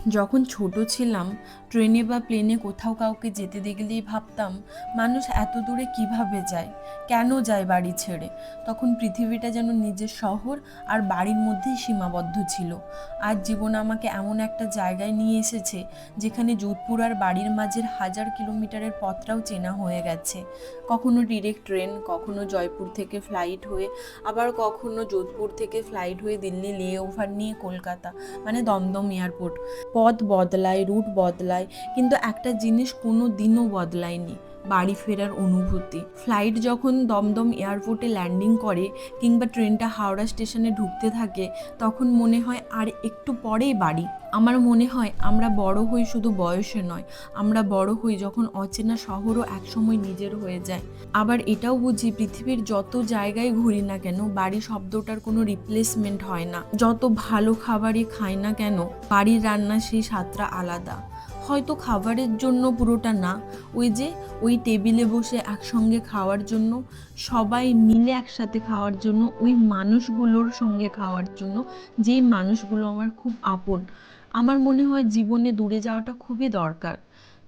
যখন ছোট ছিলাম ট্রেনে বা প্লেনে কোথাও কাউকে যেতে দেখলেই ভাবতাম মানুষ এত দূরে কিভাবে যায়, কেন যায় বাড়ি ছেড়ে। তখন পৃথিবীটা যেন নিজের শহর আর বাড়ির মধ্যেই সীমাবদ্ধ ছিল। আজ জীবন আমাকে এমন একটা জায়গায় নিয়ে এসেছে যেখানে যোধপুর আর বাড়ির মাঝের 1000 কিলোমিটারের পথটাও চেনা হয়ে গেছে। কখনো ডিরেক্ট ট্রেন, কখনো জয়পুর থেকে ফ্লাইট হয়ে, আবার কখনো যোধপুর থেকে ফ্লাইট হয়ে দিল্লি লে ওভার নিয়ে কলকাতা, মানে দমদম এয়ারপোর্ট। পথ বদলায়, রুট বদলায়, কিন্তু একটা জিনিস কোনো দিনও বদলায়নি, বাড়ি ফেরার অনুভূতি। ফ্লাইট যখন দমদম এয়ারপোর্টে ল্যান্ডিং করে কিংবা ট্রেনটা হাওড়া স্টেশনে ঢুকতে থাকে, তখন মনে হয় আর একটু পরেই বাড়ি। আমার মনে হয় আমরা বড় হই শুধু বয়সে নয়, আমরা বড় হই যখন অচেনা শহরও একসময় নিজের হয়ে যায়। আবার এটাও বুঝি পৃথিবীর যত জায়গায় ঘুরি না কেন, বাড়ি শব্দটার কোনো রিপ্লেসমেন্ট হয় না। যত ভালো খাবারই খাই না কেন, বাড়ির রান্নার সেই স্বাদটা আলাদা। হয়তো খাবারের জন্য পুরোটা না, ওই টেবিলে বসে একসঙ্গে খাওয়ার জন্য, সবাই মিলে একসাথে খাওয়ার জন্য, ওই মানুষগুলোর সঙ্গে খাওয়ার জন্য, যেই মানুষগুলো আমার খুব আপন। আমার মনে হয় জীবনে দূরে যাওয়াটা খুবই দরকার,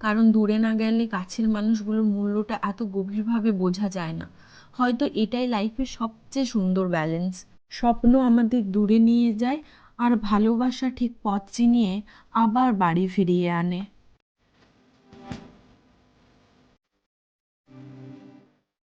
কারণ দূরে না গেলে কাছের মানুষগুলোর মূল্যটা এত গভীরভাবে বোঝা যায় না। হয়তো এটাই লাইফের সবচেয়ে সুন্দর ব্যালেন্স। স্বপ্ন আমাদের দূরে নিয়ে যায় আর ভালোবাসা ঠিক পথ চিনিয়ে আবার বাড়ি ফিরিয়ে আনে।